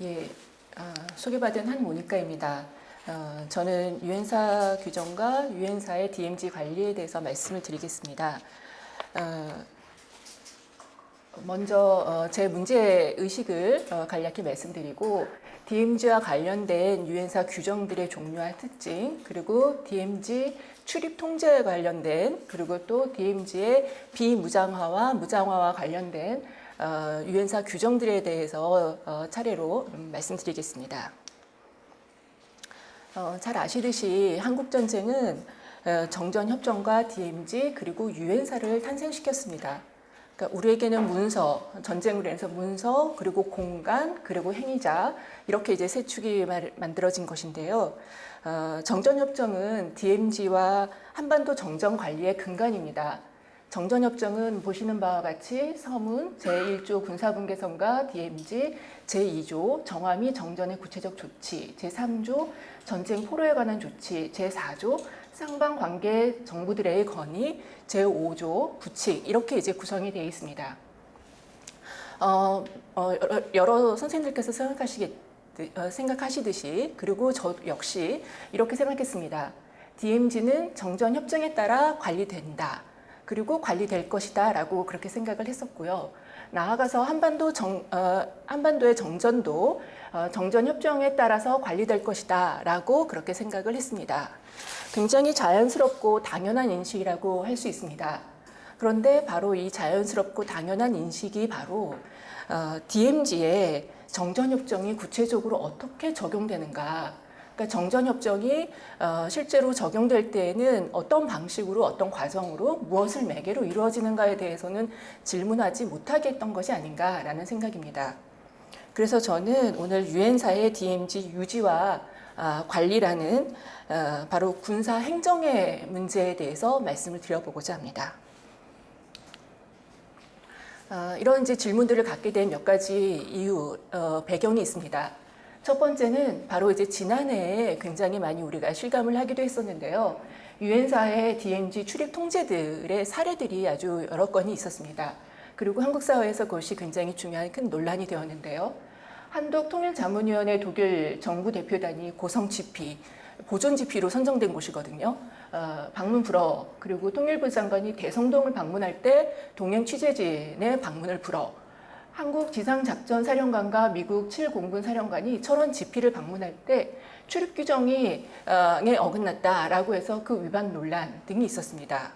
예, 소개받은 한모니카입니다. 저는 유엔사 규정과 유엔사의 DMZ 관리에 대해서 말씀을 드리겠습니다. 먼저 제 문제의식을 간략히 말씀드리고 DMZ와 관련된 유엔사 규정들의 종류와 특징, 그리고 DMZ 출입 통제에 관련된, 그리고 또 DMZ의 비무장화와 무장화와 관련된 유엔사 규정들에 대해서 차례로 말씀드리겠습니다. 잘 아시듯이 한국전쟁은 정전협정과 DMZ 그리고 유엔사를 탄생시켰습니다. 그러니까 우리에게는 문서, 전쟁으로 인해서 문서, 그리고 공간, 그리고 행위자 이렇게 이제 세 축이 만들어진 것인데요. 정전협정은 DMZ와 한반도 정전 관리의 근간입니다. 정전협정은 보시는 바와 같이 서문 제1조 군사분계선과 DMZ, 제2조 정화 및 정전의 구체적 조치, 제3조 전쟁 포로에 관한 조치, 제4조 쌍방관계 정부들의 건의, 제5조 부칙 이렇게 이제 구성이 되어 있습니다. 여러 선생님들께서 생각하시듯이 그리고 저 역시 이렇게 생각했습니다. DMZ는 정전협정에 따라 관리된다. 그리고 관리될 것이다 라고 그렇게 생각을 했었고요. 나아가서 한반도의 정전도 정전협정에 따라서 관리될 것이다 라고 그렇게 생각을 했습니다. 굉장히 자연스럽고 당연한 인식이라고 할 수 있습니다. 그런데 바로 이 자연스럽고 당연한 인식이 바로 DMZ에 정전협정이 구체적으로 어떻게 적용되는가, 그러니까 정전협정이 실제로 적용될 때에는 어떤 방식으로 어떤 과정으로 무엇을 매개로 이루어지는가에 대해서는 질문하지 못하게 했던 것이 아닌가라는 생각입니다. 그래서 저는 오늘 유엔사의 DMZ 유지와 관리라는 바로 군사 행정의 문제에 대해서 말씀을 드려보고자 합니다. 이런 이제 질문들을 갖게 된 몇 가지 이유, 배경이 있습니다. 첫 번째는 바로 이제 지난해에 굉장히 많이 우리가 실감을 하기도 했었는데요. 유엔사의 DMZ 출입 통제들의 사례들이 아주 여러 건이 있었습니다. 그리고 한국 사회에서 그것이 굉장히 중요한 큰 논란이 되었는데요. 한독통일자문위원회 독일 정부 대표단이 고성 GP, 보존 GP로 선정된 곳이거든요. 방문 불허, 그리고 통일부 장관이 대성동을 방문할 때 동행 취재진의 방문을 불허, 한국 지상작전사령관과 미국 7공군 사령관이 철원 GP를 방문할 때 출입 규정에 어긋났다라고 해서 그 위반 논란 등이 있었습니다.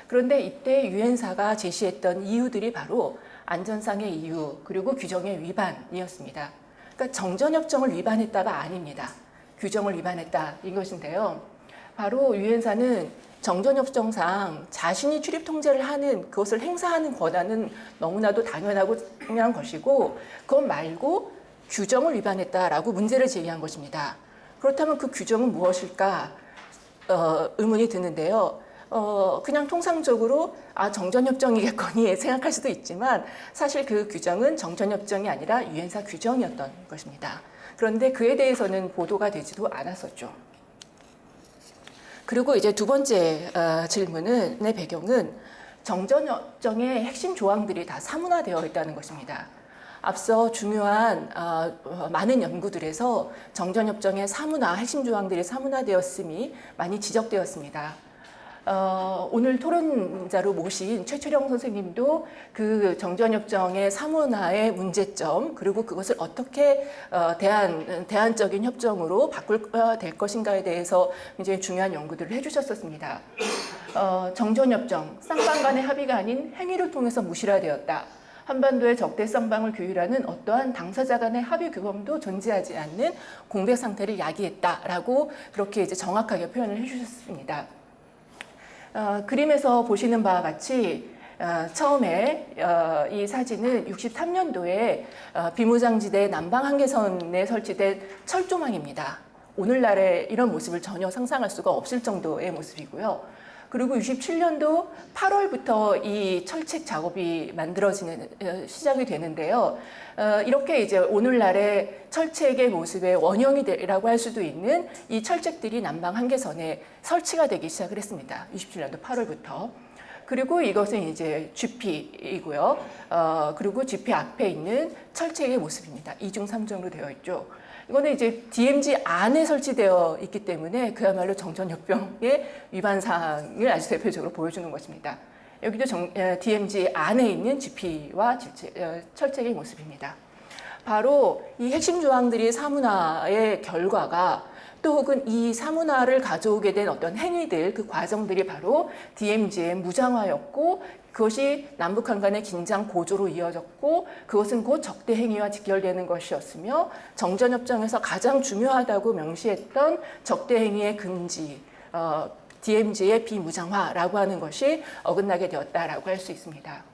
그런데 이때 유엔사가 제시했던 이유들이 바로 안전상의 이유 그리고 규정의 위반이었습니다. 그러니까 정전협정을 위반했다가 아닙니다. 규정을 위반했다 이것인데요. 바로 유엔사는 정전협정상 자신이 출입 통제를 하는 그것을 행사하는 권한은 너무나도 당연한 것이고 그것 말고 규정을 위반했다라고 문제를 제기한 것입니다. 그렇다면 그 규정은 무엇일까 의문이 드는데요. 그냥 통상적으로 정전협정이겠거니 생각할 수도 있지만 사실 그 규정은 정전협정이 아니라 유엔사 규정이었던 것입니다. 그런데 그에 대해서는 보도가 되지도 않았었죠. 그리고 이제 두 번째 질문의 배경은 정전협정의 핵심 조항들이 다 사문화되어 있다는 것입니다. 앞서 중요한 많은 연구들에서 정전협정의 핵심 조항들이 사문화되었음이 많이 지적되었습니다. 오늘 토론자로 모신 최철영 선생님도 그 정전협정의 사문화의 문제점 그리고 그것을 어떻게 대안적인 협정으로 바꿀 될 것인가에 대해서 굉장히 중요한 연구들을 해주셨었습니다. 정전협정, 쌍방 간의 합의가 아닌 행위를 통해서 무실화되었다. 한반도의 적대 쌍방을 규율하는 어떠한 당사자 간의 합의 규범도 존재하지 않는 공백 상태를 야기했다라고 그렇게 이제 정확하게 표현을 해주셨습니다. 그림에서 보시는 바와 같이 처음에 이 사진은 63년도에 비무장지대 남방 한계선에 설치된 철조망입니다. 오늘날의 이런 모습을 전혀 상상할 수가 없을 정도의 모습이고요. 그리고 67년도 8월부터 이 철책 작업이 시작이 되는데요. 이렇게 이제 오늘날의 철책의 모습의 원형이라고 할 수도 있는 이 철책들이 남방 한계선에 설치가 되기 시작을 했습니다. 67년도 8월부터. 그리고 이것은 이제 GP이고요. 그리고 GP 앞에 있는 철책의 모습입니다. 2중 3중으로 되어 있죠. 이거는 이제 DMZ 안에 설치되어 있기 때문에 그야말로 정전협정의 위반 사항을 아주 대표적으로 보여주는 것입니다. 여기도 DMZ 안에 있는 GP와 철책의 모습입니다. 바로 이 핵심 조항들이 사문화의 결과가 또 혹은 이 사문화를 가져오게 된 어떤 행위들, 그 과정들이 바로 DMZ의 무장화였고 그것이 남북한 간의 긴장 고조로 이어졌고 그것은 곧 적대 행위와 직결되는 것이었으며 정전협정에서 가장 중요하다고 명시했던 적대 행위의 금지, DMZ의 비무장화라고 하는 것이 어긋나게 되었다라고 할 수 있습니다.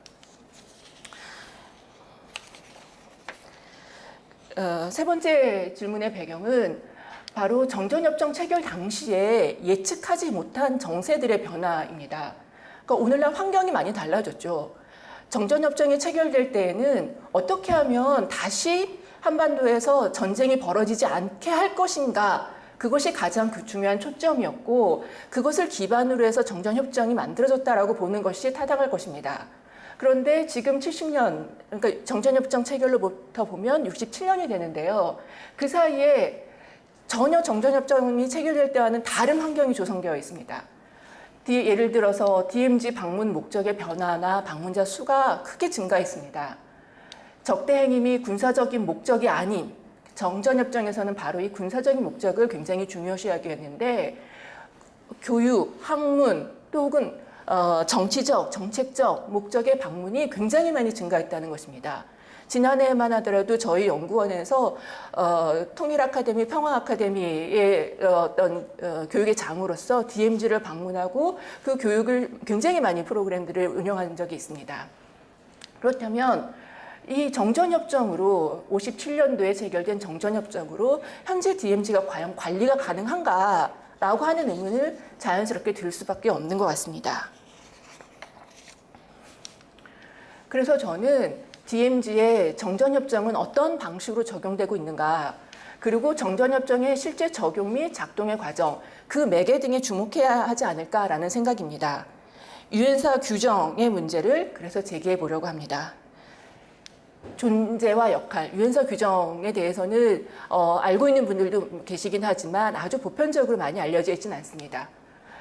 세 번째 질문의 배경은 바로 정전협정 체결 당시에 예측하지 못한 정세들의 변화입니다. 그러니까 오늘날 환경이 많이 달라졌죠. 정전협정이 체결될 때에는 어떻게 하면 다시 한반도에서 전쟁이 벌어지지 않게 할 것인가, 그것이 가장 중요한 초점이었고 그것을 기반으로 해서 정전협정이 만들어졌다라고 보는 것이 타당할 것입니다. 그런데 지금 70년, 그러니까 정전협정 체결로부터 보면 67년이 되는데요. 그 사이에 전혀 정전협정이 체결될 때와는 다른 환경이 조성되어 있습니다. 예를 들어서 DMZ 방문 목적의 변화나 방문자 수가 크게 증가했습니다. 적대 행위 군사적인 목적이 아닌 정전협정에서는 바로 이 군사적인 목적을 굉장히 중요시하게 했는데 교육, 학문, 또 혹은 정치적, 정책적 목적의 방문이 굉장히 많이 증가했다는 것입니다. 지난해만 하더라도 저희 연구원에서 통일아카데미, 평화아카데미의 어떤 교육의 장으로서 DMZ를 방문하고 그 교육을 굉장히 많이 프로그램들을 운영한 적이 있습니다. 그렇다면 이 정전협정으로 57년도에 체결된 정전협정으로 현재 DMZ가 과연 관리가 가능한가라고 하는 의문을 자연스럽게 들 수밖에 없는 것 같습니다. 그래서 저는 DMZ의 정전협정은 어떤 방식으로 적용되고 있는가, 그리고 정전협정의 실제 적용 및 작동의 과정, 그 매개 등에 주목해야 하지 않을까라는 생각입니다. 유엔사 규정의 문제를 그래서 제기해 보려고 합니다. 존재와 역할, 유엔사 규정에 대해서는 알고 있는 분들도 계시긴 하지만 아주 보편적으로 많이 알려져 있지는 않습니다.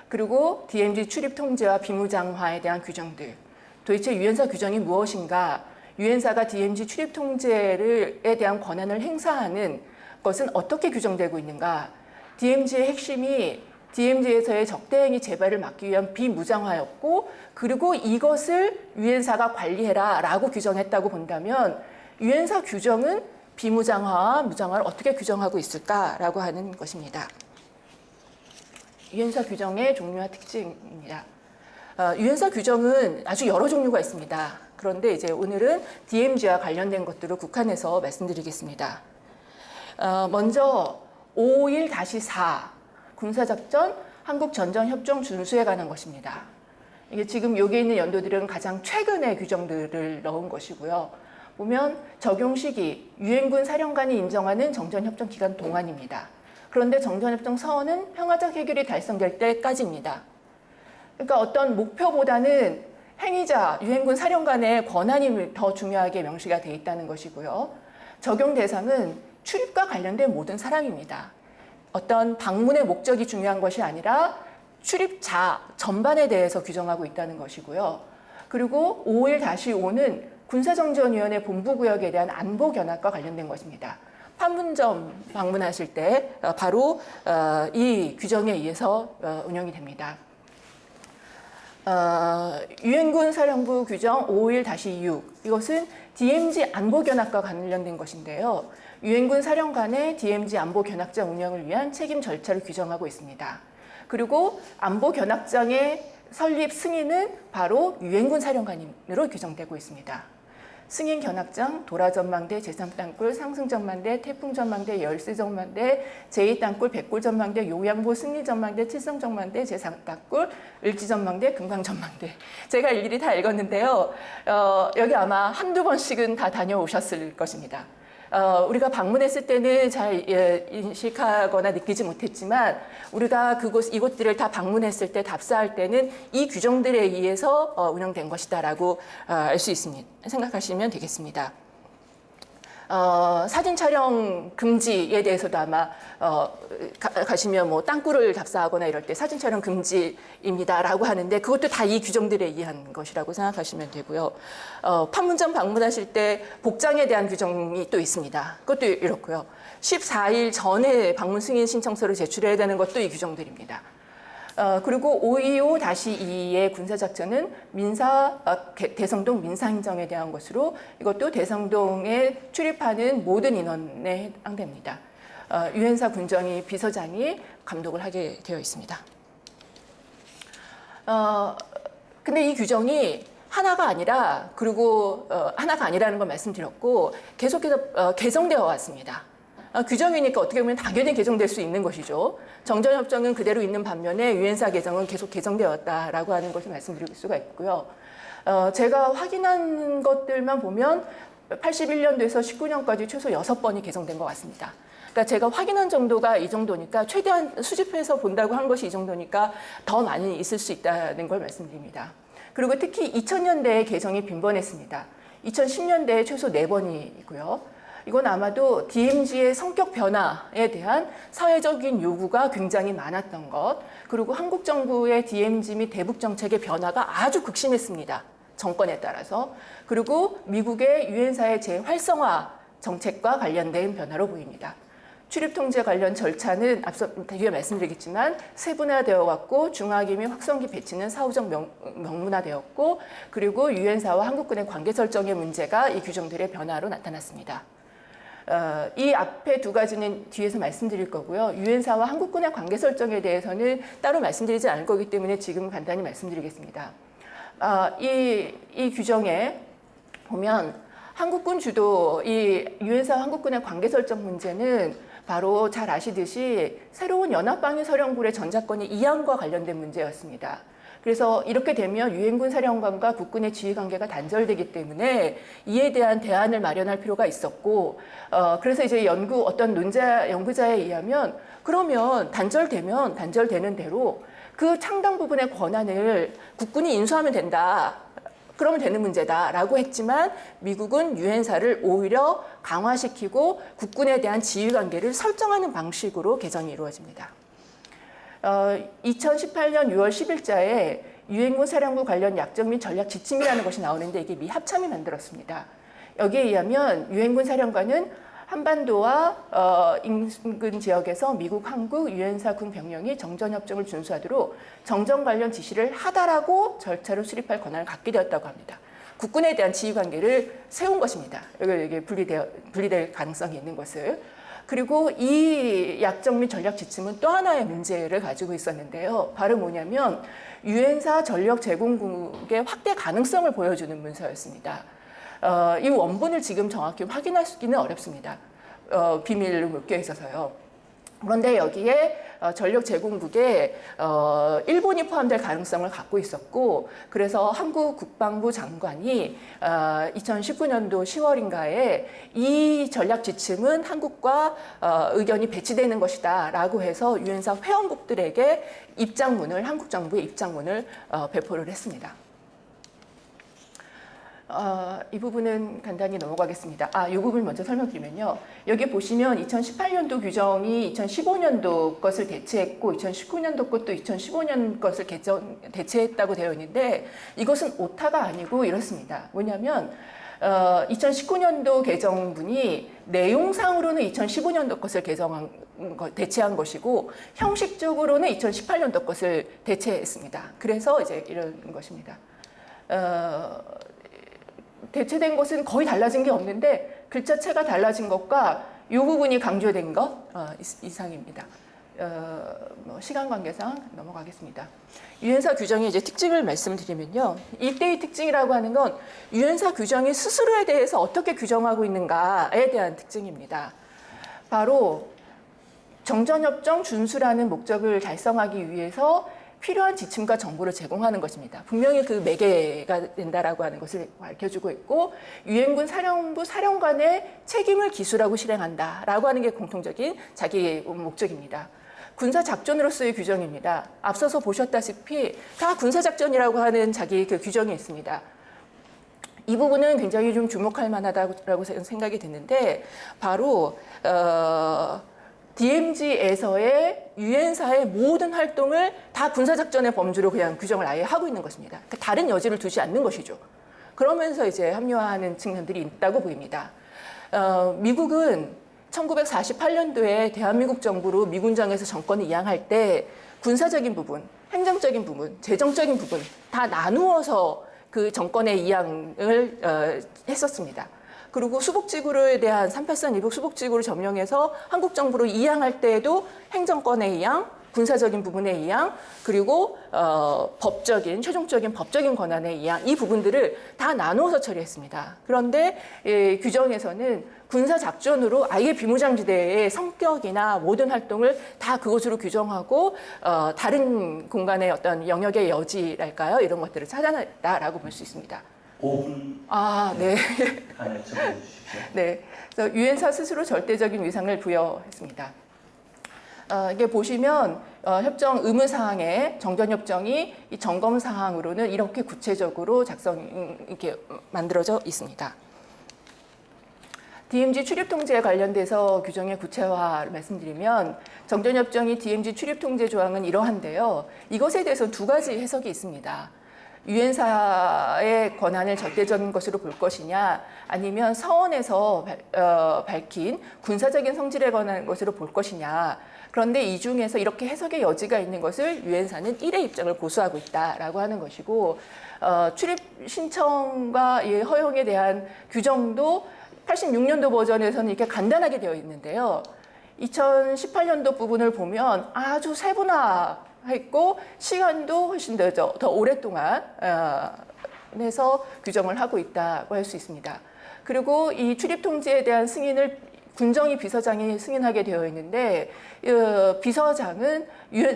그리고 DMZ 출입 통제와 비무장화에 대한 규정들, 도대체 유엔사 규정이 무엇인가, 유엔사가 DMZ 출입 통제에 대한 권한을 행사하는 것은 어떻게 규정되고 있는가, DMZ의 핵심이 DMZ에서의 적대행위 재발을 막기 위한 비무장화였고 그리고 이것을 유엔사가 관리해라 라고 규정했다고 본다면 유엔사 규정은 비무장화와 무장화를 어떻게 규정하고 있을까라고 하는 것입니다. 유엔사 규정의 종류와 특징입니다. 유엔사 규정은 아주 여러 종류가 있습니다. 그런데 이제 오늘은 DMZ와 관련된 것들을 국한해서 말씀드리겠습니다. 먼저 551-4 군사작전 한국전전협정 준수에 관한 것입니다. 이게 지금 여기 있는 연도들은 가장 최근의 규정들을 넣은 것이고요. 보면 적용 시기, 유엔군 사령관이 인정하는 정전협정 기간 동안입니다. 그런데 정전협정 서원은 평화적 해결이 달성될 때까지입니다. 그러니까 어떤 목표보다는 행위자, 유엔군 사령관의 권한이 더 중요하게 명시가 되어 있다는 것이고요. 적용 대상은 출입과 관련된 모든 사람입니다. 어떤 방문의 목적이 중요한 것이 아니라 출입자 전반에 대해서 규정하고 있다는 것이고요. 그리고 551-5는 군사정전위원회 본부구역에 대한 안보견합과 관련된 것입니다. 판문점 방문하실 때 바로 이 규정에 의해서 운영이 됩니다. 유엔군 사령부 규정 551-6 이것은 DMZ 안보견합과 관련된 것인데요. 유엔군 사령관의 DMZ 안보견합장 운영을 위한 책임 절차를 규정하고 있습니다. 그리고 안보견합장의 설립 승인은 바로 유엔군 사령관으로 규정되고 있습니다. 승인 견합장, 도라전망대, 제3땅굴, 상승전망대, 태풍전망대, 열세전망대, 제2땅굴, 백골전망대, 용양보 승리전망대, 칠성전망대, 제3땅굴, 을지전망대, 금강전망대. 제가 일일이 다 읽었는데요. 여기 아마 한두 번씩은 다 다녀오셨을 것입니다. 우리가 방문했을 때는 잘 인식하거나 느끼지 못했지만 우리가 이곳들을 다 방문했을 때 답사할 때는 이 규정들에 의해서 운영된 것이다라고 알 수 있습니다. 생각하시면 되겠습니다. 사진 촬영 금지에 대해서도 아마 가시면 뭐 땅굴을 답사하거나 이럴 때 사진 촬영 금지입니다라고 하는데 그것도 다 이 규정들에 의한 것이라고 생각하시면 되고요. 판문점 방문하실 때 복장에 대한 규정이 또 있습니다. 그것도 이렇고요. 14일 전에 방문 승인 신청서를 제출해야 되는 것도 이 규정들입니다. 그리고 525-2의 군사작전은 대성동 민사행정에 대한 것으로 이것도 대성동에 출입하는 모든 인원에 해당됩니다. 유엔사 군정위 비서장이 감독을 하게 되어 있습니다. 근데 이 규정이 하나가 아니라 하나가 아니라는 걸 말씀드렸고 계속해서 개정되어 왔습니다. 규정이니까 어떻게 보면 당연히 개정될 수 있는 것이죠. 정전협정은 그대로 있는 반면에 유엔사 개정은 계속 개정되었다라고 하는 것을 말씀드릴 수가 있고요. 제가 확인한 것들만 보면 81년도에서 19년까지 최소 6번이 개정된 것 같습니다. 그러니까 제가 확인한 정도가 이 정도니까 최대한 수집해서 본다고 한 것이 이 정도니까 더 많이 있을 수 있다는 걸 말씀드립니다. 그리고 특히 2000년대에 개정이 빈번했습니다. 2010년대에 최소 4번이고요. 이건 아마도 DMZ의 성격 변화에 대한 사회적인 요구가 굉장히 많았던 것, 그리고 한국 정부의 DMZ 및 대북 정책의 변화가 아주 극심했습니다. 정권에 따라서. 그리고 미국의 유엔사의 재활성화 정책과 관련된 변화로 보입니다. 출입 통제 관련 절차는 앞서 뒤에 말씀드리겠지만 세분화되어 왔고 중화기 및 확성기 배치는 사후적 명문화되었고 그리고 유엔사와 한국군의 관계 설정의 문제가 이 규정들의 변화로 나타났습니다. 이 앞에 두 가지는 뒤에서 말씀드릴 거고요. 유엔사와 한국군의 관계 설정에 대해서는 따로 말씀드리지 않을 거기 때문에 지금 간단히 말씀드리겠습니다. 이 규정에 보면 한국군 주도 이 유엔사와 한국군의 관계 설정 문제는 바로 잘 아시듯이 새로운 연합방위사령부의 전작권의 이양과 관련된 문제였습니다. 그래서 이렇게 되면 유엔군 사령관과 국군의 지휘관계가 단절되기 때문에 이에 대한 대안을 마련할 필요가 있었고, 그래서 이제 어떤 연구자에 의하면 그러면 단절되는 대로 그 창당 부분의 권한을 국군이 인수하면 된다. 그러면 되는 문제다라고 했지만 미국은 유엔사를 오히려 강화시키고 국군에 대한 지휘관계를 설정하는 방식으로 개정이 이루어집니다. 2018년 6월 10일자에 유엔군 사령부 관련 약정 및 전략 지침이라는 것이 나오는데 이게 미 합참이 만들었습니다. 여기에 의하면 유엔군 사령관은 한반도와 인근 지역에서 미국, 한국, 유엔사 군 병력이 정전협정을 준수하도록 정전 관련 지시를 하다라고 절차로 수립할 권한을 갖게 되었다고 합니다. 국군에 대한 지휘관계를 세운 것입니다. 이게 분리될 가능성이 있는 것을. 그리고 이 약정 및 전략 지침은 또 하나의 문제를 가지고 있었는데요. 바로 뭐냐면 유엔사 전력 제공국의 확대 가능성을 보여주는 문서였습니다. 이 원본을 지금 정확히 확인하기는 어렵습니다. 비밀로 묶여 있어서요. 그런데 여기에 전력 제공국에 일본이 포함될 가능성을 갖고 있었고 그래서 한국 국방부 장관이 2019년도 10월인가에 이 전략 지침은 한국과 의견이 배치되는 것이다 라고 해서 유엔사 회원국들에게 한국 정부의 입장문을 배포를 했습니다. 이 부분은 간단히 넘어가겠습니다. 이 부분 먼저 설명드리면요. 여기 보시면 2018년도 규정이 2015년도 것을 대체했고 2019년도 것도 2015년 것을 대체했다고 되어 있는데 이것은 오타가 아니고 이렇습니다. 뭐냐면 2019년도 개정분이 내용상으로는 2015년도 것을 대체한 것이고 형식적으로는 2018년도 것을 대체했습니다. 그래서 이제 이런 것입니다. 대체된 것은 거의 달라진 게 없는데 글자체가 달라진 것과 이 부분이 강조된 것 이상입니다. 시간 관계상 넘어가겠습니다. 유엔사 규정의 이제 특징을 말씀드리면요. 이때의 특징이라고 하는 건 유엔사 규정이 스스로에 대해서 어떻게 규정하고 있는가에 대한 특징입니다. 바로 정전협정 준수라는 목적을 달성하기 위해서 필요한 지침과 정보를 제공하는 것입니다. 분명히 그 매개가 된다라고 하는 것을 밝혀주고 있고 유엔군 사령부 사령관의 책임을 기술하고 실행한다라고 하는 게 공통적인 자기의 목적입니다. 군사작전으로서의 규정입니다. 앞서서 보셨다시피 다 군사작전이라고 하는 자기 그 규정이 있습니다. 이 부분은 굉장히 좀 주목할 만하다고 생각이 드는데 바로 DMZ에서의 유엔사의 모든 활동을 다 군사작전의 범주로 그냥 규정을 아예 하고 있는 것입니다. 그러니까 다른 여지를 두지 않는 것이죠. 그러면서 이제 합리화하는 측면들이 있다고 보입니다. 미국은 1948년도에 대한민국 정부로 미군정에서 정권을 이양할 때 군사적인 부분, 행정적인 부분, 재정적인 부분 다 나누어서 그 정권의 이양을 했었습니다. 그리고 수복지구에 대한 383 이북 수복지구를 점령해서 한국 정부로 이양할 때에도 행정권의 이양, 군사적인 부분의 이양, 그리고 법적인 최종적인 법적인 권한의 이양 이 부분들을 다 나누어서 처리했습니다. 그런데 규정에서는 군사 작전으로 아예 비무장지대의 성격이나 모든 활동을 다 그것으로 규정하고 다른 공간의 어떤 영역의 여지랄까요? 이런 것들을 차단했다라고 볼 수 있습니다. 5분 네. 안에 적어주십시오. 네. 그래서 유엔사 스스로 절대적인 위상을 부여했습니다. 이게 보시면 협정 의무 사항에 정전협정이 이 점검 사항으로는 이렇게 구체적으로 이렇게 만들어져 있습니다. DMZ 출입 통제에 관련돼서 규정의 구체화를 말씀드리면 정전협정이 DMZ 출입 통제 조항은 이러한데요. 이것에 대해서 두 가지 해석이 있습니다. 유엔사의 권한을 절대적인 것으로 볼 것이냐 아니면 서원에서 밝힌 군사적인 성질에 관한 것으로 볼 것이냐. 그런데 이 중에서 이렇게 해석의 여지가 있는 것을 유엔사는 1의 입장을 고수하고 있다라고 하는 것이고 출입 신청과 이 허용에 대한 규정도 86년도 버전에서는 이렇게 간단하게 되어 있는데요. 2018년도 부분을 보면 아주 세분화했고 시간도 훨씬 더 오랫동안 해서 규정을 하고 있다고 할 수 있습니다. 그리고 이 출입 통제에 대한 승인을 군정위 비서장이 승인하게 되어 있는데 비서장은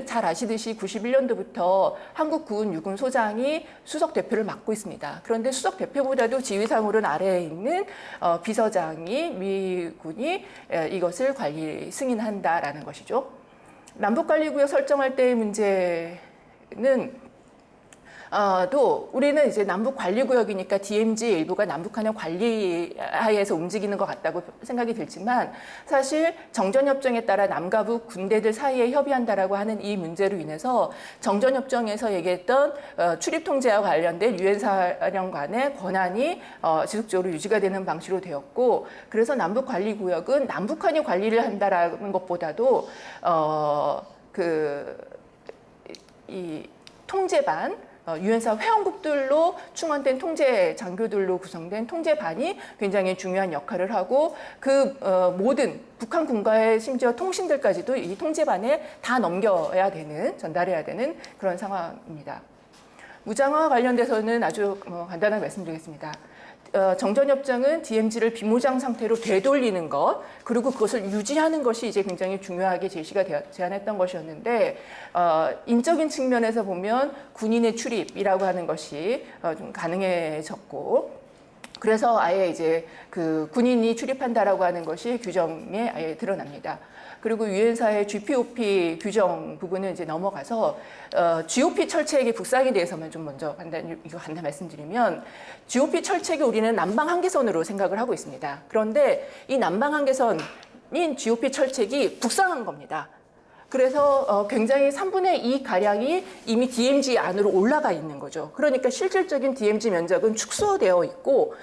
잘 아시듯이 91년도부터 한국군 유군 소장이 수석 대표를 맡고 있습니다. 그런데 수석 대표보다도 지휘상으로는 아래에 있는 비서장이 미군이 이것을 관리 승인한다라는 것이죠. 남북관리구역 설정할 때의 문제는 또 우리는 이제 남북관리구역이니까 DMZ 일부가 남북한의 관리 하에서 움직이는 것 같다고 생각이 들지만 사실 정전협정에 따라 남과 북 군대들 사이에 협의한다라고 하는 이 문제로 인해서 정전협정에서 얘기했던 출입통제와 관련된 유엔 사령관의 권한이 지속적으로 유지가 되는 방식으로 되었고 그래서 남북관리구역은 남북한이 관리를 한다라는 것보다도 이 통제반 유엔사 회원국들로 충원된 통제 장교들로 구성된 통제반이 굉장히 중요한 역할을 하고 그 모든 북한 군과의 심지어 통신들까지도 이 통제반에 다 넘겨야 되는 전달해야 되는 그런 상황입니다. 무장화와 관련돼서는 아주 간단하게 말씀드리겠습니다. 정전협정은 DMZ를 비무장 상태로 되돌리는 것 그리고 그것을 유지하는 것이 이제 굉장히 중요하게 제시가 제안했던 것이었는데 인적인 측면에서 보면 군인의 출입이라고 하는 것이 좀 가능해졌고 그래서 아예 이제 그 군인이 출입한다라고 하는 것이 규정에 아예 드러납니다. 그리고 유엔사의 GPOP 규정 부분은 이제 넘어가서 GOP 철책의 북상에 대해서만 좀 먼저 간단히 말씀드리면 GOP 철책이 우리는 남방 한계선으로 생각을 하고 있습니다. 그런데 이 남방 한계선인 GOP 철책이 북상한 겁니다. 그래서 굉장히 3분의 2 가량이 이미 DMZ 안으로 올라가 있는 거죠. 그러니까 실질적인 DMZ 면적은 축소되어 있고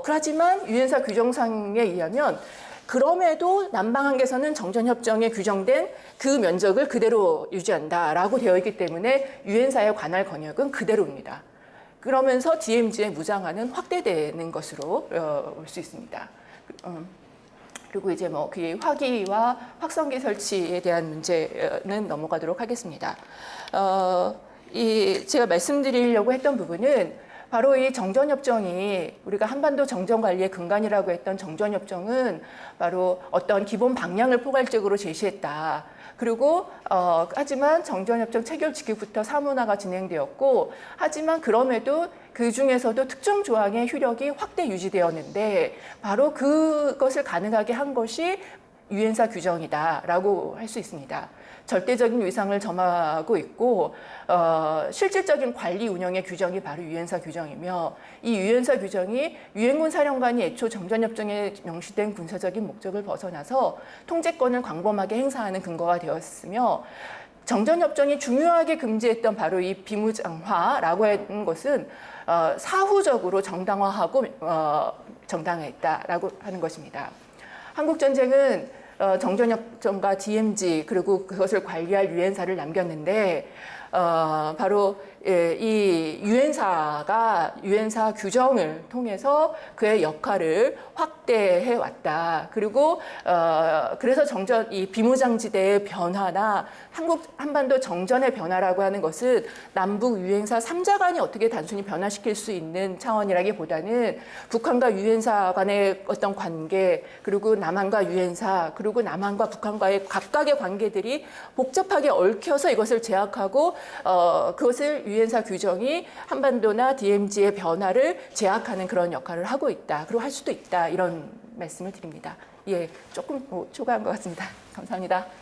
그렇지만 유엔사 규정상에 의하면 그럼에도 남방한계선은 정전협정에 규정된 그 면적을 그대로 유지한다라고 되어 있기 때문에 유엔사의 관할 권역은 그대로입니다. 그러면서 DMZ의 무장화는 확대되는 것으로 볼 수 있습니다. 그리고 이제 그 화기와 확성기 설치에 대한 문제는 넘어가도록 하겠습니다. 제가 말씀드리려고 했던 부분은 바로 이 정전협정이 우리가 한반도 정전관리의 근간이라고 했던 정전협정은 바로 어떤 기본 방향을 포괄적으로 제시했다. 그리고 하지만 정전협정 체결 직후부터 사문화가 진행되었고 하지만 그럼에도 그 중에서도 특정 조항의 효력이 확대 유지되었는데 바로 그것을 가능하게 한 것이 유엔사 규정이다라고 할 수 있습니다. 절대적인 위상을 점하고 있고 실질적인 관리 운영의 규정이 바로 유엔사 규정이며 이 유엔사 규정이 유엔군 사령관이 애초 정전협정에 명시된 군사적인 목적을 벗어나서 통제권을 광범하게 행사하는 근거가 되었으며 정전협정이 중요하게 금지했던 바로 이 비무장화라고 하는 것은 사후적으로 정당화하고 정당화했다라고 하는 것입니다. 한국전쟁은 정전협정과 DMZ 그리고 그것을 관리할 유엔사를 남겼는데 바로 이 유엔사가 유엔사 규정을 통해서 그의 역할을 확대해 왔다. 그리고 그래서 이 비무장지대의 변화나 한반도 정전의 변화라고 하는 것은 남북 유엔사 3자 간이 어떻게 단순히 변화시킬 수 있는 차원이라기보다는 북한과 유엔사 간의 어떤 관계 그리고 남한과 유엔사 그리고 남한과 북한과의 각각의 관계들이 복잡하게 얽혀서 이것을 제약하고 그것을 유엔사 규정이 한반도나 DMZ의 변화를 제약하는 그런 역할을 하고 있다. 그리고 할 수도 있다. 이런 말씀을 드립니다. 예, 조금 초과한 것 같습니다. 감사합니다.